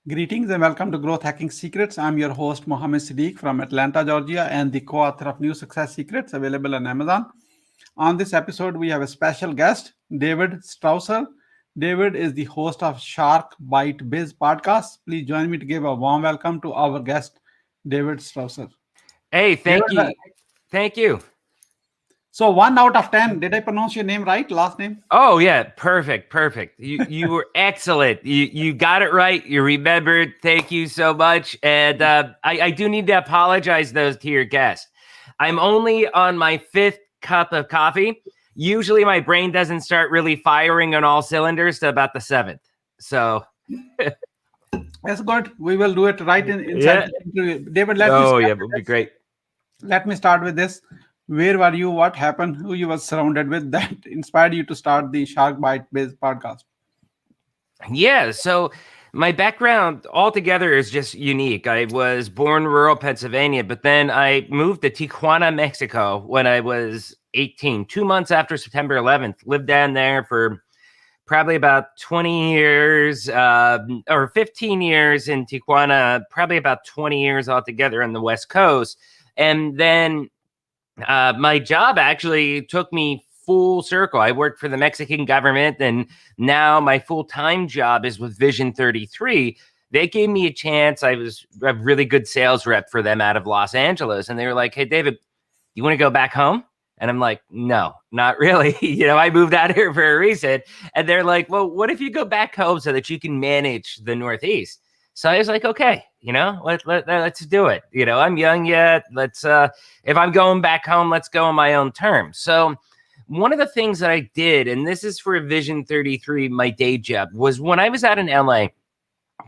Greetings and welcome to Growth Hacking Secrets. I'm your host, Mohammed Siddique from Atlanta, Georgia, and the co author of New Success Secrets available on Amazon. On this episode, we have a special guest, David Strausser. David is the host of Shark Bite Biz podcast. Please join me to give a warm welcome to our guest, David Strausser. Hey, thank David, you. Thank you. so 1 out of 10, did I pronounce your name right? Last name? Oh yeah, perfect. You were excellent. You got it right. You remembered. Thank you so much. And I do need to apologize those to your guests. I'm only on my 5th cup of coffee. Usually my brain doesn't start really firing on all cylinders to about the 7th. So That's good. We will do it right inside Yeah. the interview. David, it would be great. let me start with this. Where were you? What happened? Who you were surrounded with that inspired you to start the Shark Bite Biz podcast? Yeah, so my background altogether is just unique. I was born in rural Pennsylvania, but then I moved to Tijuana, Mexico when I was 18, 2 months after September 11th. Lived down there for probably about 20 years or 15 years in Tijuana, probably about 20 years altogether on the West Coast. And then my job actually took me full circle. I worked for the Mexican government, and now my full-time job is with Vision 33. They gave me a chance. I was a really good sales rep for them out of Los Angeles, and they were like, "Hey, David, you want to go back home?" And I'm like, "No, not really." I moved out here for a reason. And they're like, "Well, what if you go back home so that you can manage the Northeast?" So I was like, okay, let's do it. I'm young yet. Let's, if I'm going back home, let's go on my own terms. So one of the things that I did, and this is for Vision 33, my day job, was when I was out in LA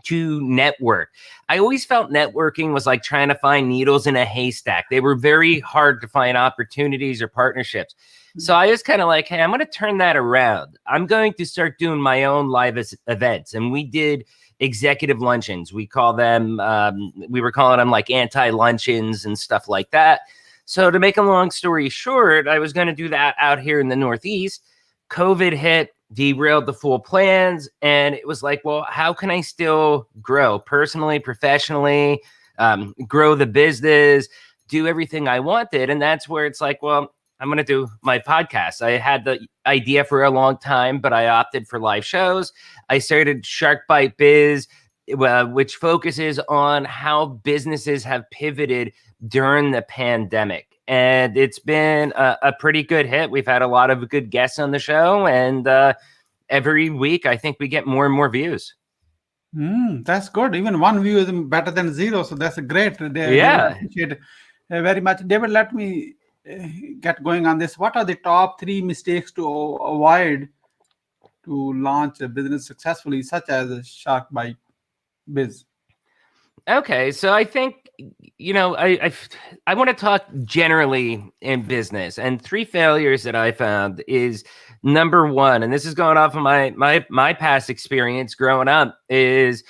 to network. I always felt networking was like trying to find needles in a haystack. They were very hard to find opportunities or partnerships. So I was kind of like, hey, I'm going to turn that around. I'm going to start doing my own live events. And we did executive luncheons. We were calling them like anti-luncheons and stuff like that. So to make a long story short, I was going to do that out here in the Northeast. COVID hit, derailed the full plans. And it was like, well, how can I still grow personally, professionally, grow the business, do everything I wanted? And that's where it's like, well, I'm going to do my podcast. I had the idea for a long time, but I opted for live shows. I started Shark Bite Biz, which focuses on how businesses have pivoted during the pandemic. And it's been a pretty good hit. We've had a lot of good guests on the show. And every week, I think we get more and more views. That's good. Even one view is better than zero. So that's great. David, I appreciate it very much. David, let me get going on this. What are the top 3 mistakes to avoid to launch a business successfully, such as a Shark Bite Biz? Okay, so I think I want to talk generally in business, and 3 failures that I found is number 1, and this is going off of my past experience growing up, is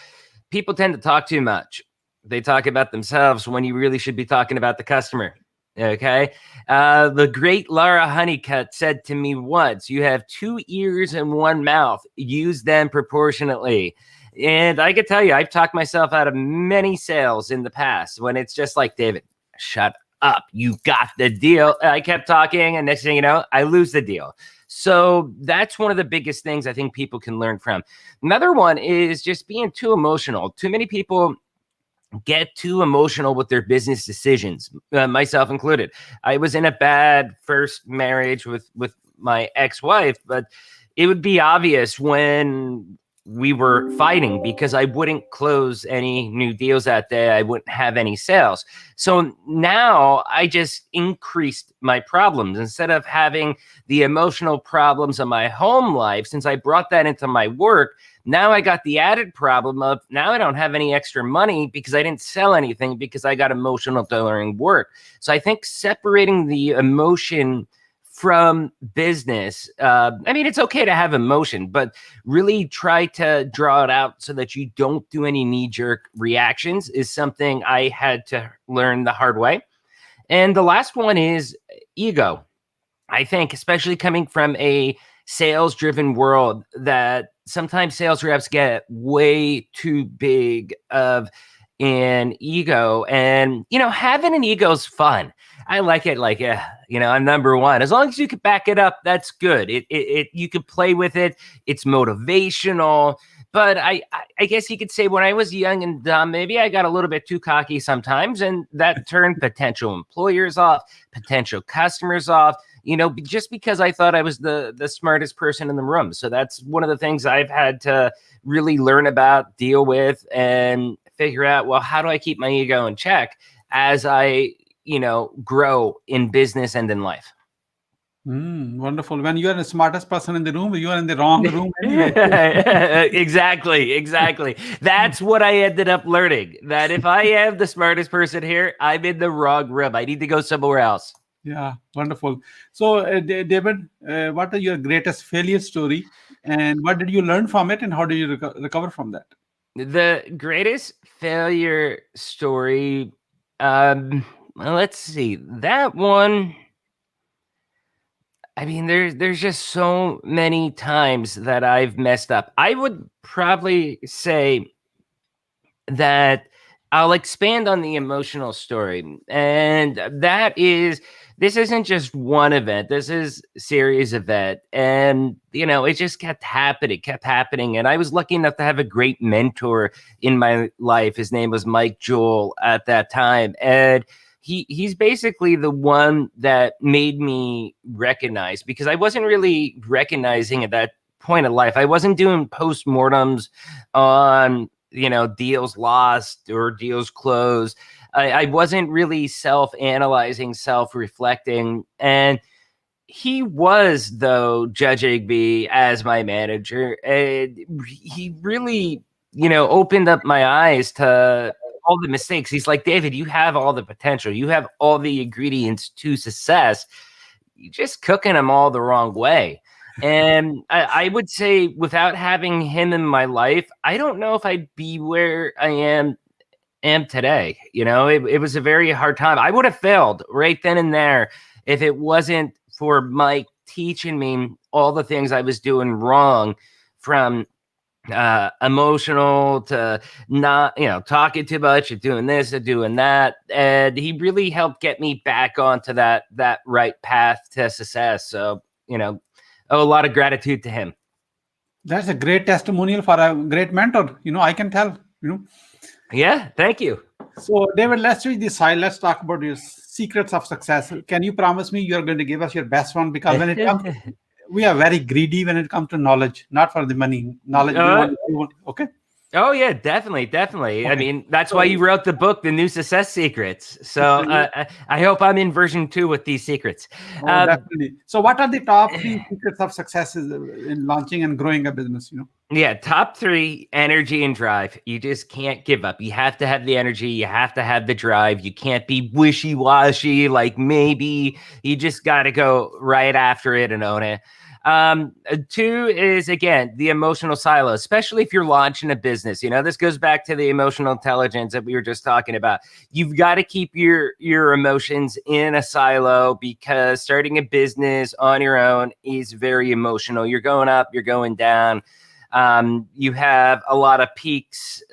people tend to talk too much. They talk about themselves when you really should be talking about the customer. Okay. The great Laura Honeycutt said to me once, you have 2 ears and 1 mouth. Use them proportionately. And I could tell you, I've talked myself out of many sales in the past when it's just like, David, shut up. You got the deal. I kept talking, and next thing you know, I lose the deal. So that's one of the biggest things I think people can learn from. Another one is just being too emotional. Too many people get too emotional with their business decisions, myself included. I was in a bad first marriage with my ex-wife, but it would be obvious when we were fighting because I wouldn't close any new deals that day. I wouldn't have any sales. So now I just increased my problems. Instead of having the emotional problems of my home life, since I brought that into my work, now I got the added problem of now I don't have any extra money because I didn't sell anything because I got emotional during work. So I think separating the emotion from business, I mean, it's okay to have emotion, but really try to draw it out so that you don't do any knee-jerk reactions is something I had to learn the hard way. And the last one is ego. I think, especially coming from a sales driven world that sometimes sales reps get way too big of an ego. And, having an ego is fun. I like it. Like, I'm number one. As long as you can back it up, that's good. You can play with it. It's motivational. But I guess you could say when I was young and dumb, maybe I got a little bit too cocky sometimes, and that turned potential employers off, potential customers off, just because I thought I was the smartest person in the room. So that's one of the things I've had to really learn about, deal with, and figure out, well, how do I keep my ego in check as I, grow in business and in life? Wonderful. When you are the smartest person in the room, you are in the wrong room anyway. Exactly. That's what I ended up learning, that if I am the smartest person here, I'm in the wrong room. I need to go somewhere else. Yeah, wonderful. So, David, what is your greatest failure story, and what did you learn from it, and how do you recover from that? The greatest failure story, well, let's see. That one, I mean, there's just so many times that I've messed up. I would probably say that I'll expand on the emotional story. And this isn't just one event. This is a series event. And, it just kept happening. And I was lucky enough to have a great mentor in my life. His name was Mike Jewell at that time. And he's basically the one that made me recognize, because I wasn't really recognizing at that point of life. I wasn't doing postmortems on deals lost or deals closed. I wasn't really self-analyzing, self-reflecting. And he was, though, judging me as my manager. And he really, opened up my eyes to all the mistakes. He's like, David, you have all the potential. You have all the ingredients to success. You're just cooking them all the wrong way. And I would say, without having him in my life, I don't know if I'd be where I am today. It was a very hard time. I would have failed right then and there if it wasn't for Mike teaching me all the things I was doing wrong, from emotional to not, talking too much, or doing this or doing that. And he really helped get me back onto that right path to success. So, owe a lot of gratitude to him. That's a great testimonial for a great mentor. I can tell. Yeah, thank you. So, David, let's switch the side. Let's talk about your secrets of success. Can you promise me you're going to give us your best one? Because when it comes, we are very greedy when it comes to knowledge, not for the money. Knowledge. We want, okay. Oh yeah, definitely. Okay. I mean, that's why you wrote the book, The New Success Secrets. So I hope I'm in version 2 with these secrets. Definitely. So what are the top 3 secrets of success in launching and growing a business? Yeah, top 3: energy and drive. You just can't give up. You have to have the energy. You have to have the drive. You can't be wishy-washy, like maybe. You just got to go right after it and own it. 2 is, again, the emotional silo, especially if you're launching a business. This goes back to the emotional intelligence that we were just talking about. You've got to keep your emotions in a silo, because starting a business on your own is very emotional. You're going up, you're going down. You have a lot of peaks,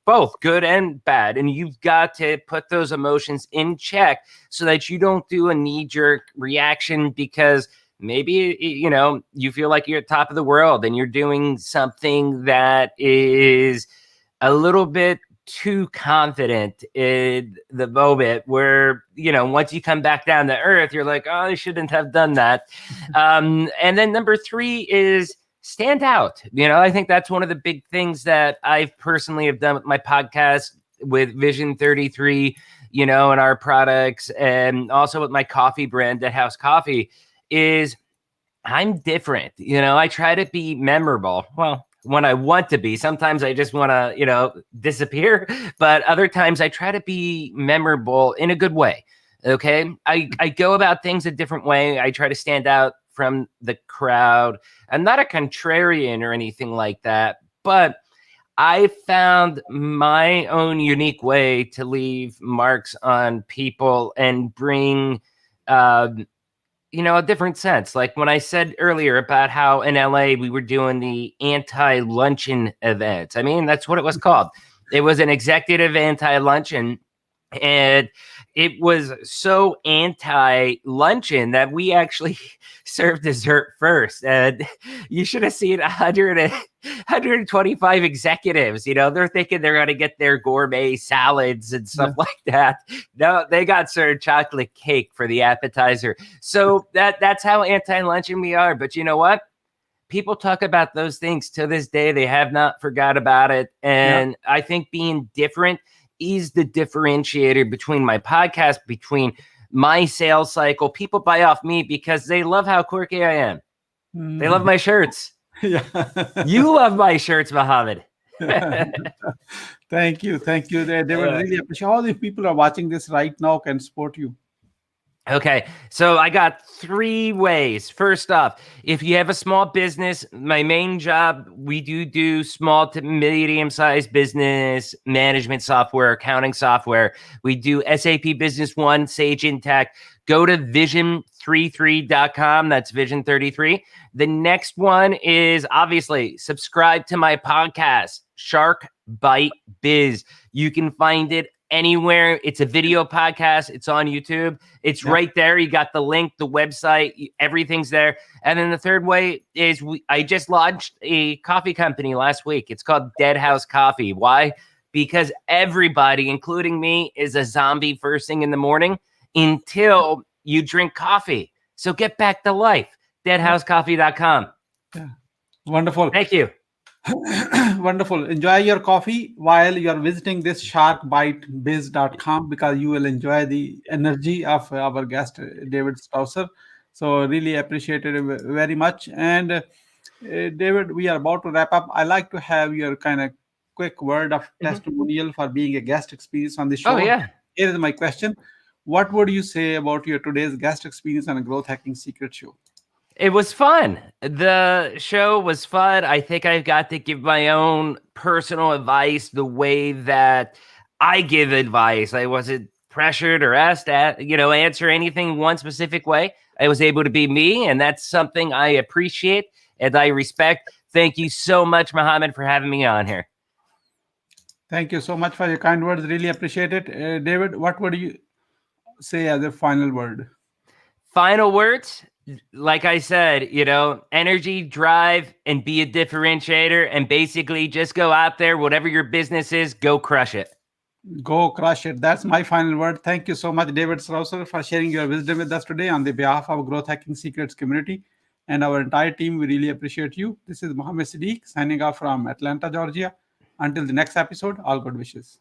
both good and bad. And you've got to put those emotions in check so that you don't do a knee-jerk reaction, because maybe, you feel like you're at top of the world and you're doing something that is a little bit too confident in the moment, where, once you come back down to earth, you're like, oh, I shouldn't have done that. And then number 3 is stand out. I think that's one of the big things that I personally have done with my podcast, with Vision 33, and our products, and also with my coffee brand, Dead House Coffee, is I'm different. I try to be memorable. Well, when I want to be. Sometimes I just want to, disappear. But other times I try to be memorable in a good way. Okay. I go about things a different way. I try to stand out from the crowd. I'm not a contrarian or anything like that, but I found my own unique way to leave marks on people and bring a different sense. Like when I said earlier about how in LA we were doing the anti-luncheon event. I mean, that's what it was called. It was an executive anti-luncheon, and it was so anti-luncheon that we actually served dessert first. And you should have seen 125 executives. They're thinking they're going to get their gourmet salads and stuff like that. No, they got served chocolate cake for the appetizer. So that's how anti-luncheon we are. But you know what? People talk about those things to this day. They have not forgot about it. And I think being different is the differentiator between my podcast, between my sales cycle. People buy off me because they love how quirky I am. They love my shirts. Yeah. You love my shirts, Mohammed. Thank you. They would really appreciate. All the people are watching this right now can support you. Okay, so I got 3 ways. First off, if you have a small business, my main job, we do small to medium-sized business management software, accounting software. We do SAP Business One, Sage Intacct. Go to vision33.com. That's Vision 33. The next one is obviously subscribe to my podcast, Shark Bite Biz. You can find it anywhere. It's a video podcast. It's on YouTube. It's right there. You got the link, the website, everything's there. And then the third way is I just launched a coffee company last week. It's called Dead House Coffee. Why? Because everybody, including me, is a zombie first thing in the morning until you drink coffee. So get back to life. Deadhousecoffee.com. Yeah. Wonderful. Thank you. Wonderful. Enjoy your coffee while you are visiting this sharkbitebiz.com, because you will enjoy the energy of our guest, David Strausser. So really appreciate it very much. And David, we are about to wrap up. I like to have your kind of quick word of testimonial for being a guest experience on the show. Oh, yeah. Here is my question. What would you say about your today's guest experience on a Growth Hacking Secret show? It was fun. The show was fun. I think I've got to give my own personal advice the way that I give advice. I wasn't pressured or asked to, answer anything one specific way. I was able to be me, and that's something I appreciate and I respect. Thank you so much, Mohammed, for having me on here. Thank you so much for your kind words. Really appreciate it. David, what would you say as a final word? Final words? Like I said, energy, drive, and be a differentiator, and basically just go out there, whatever your business is, go crush it. Go crush it. That's my final word. Thank you so much, David Strausser, for sharing your wisdom with us today on the behalf of Growth Hacking Secrets community and our entire team. We really appreciate you. This is Mohammed Siddique signing off from Atlanta, Georgia. Until the next episode, all good wishes.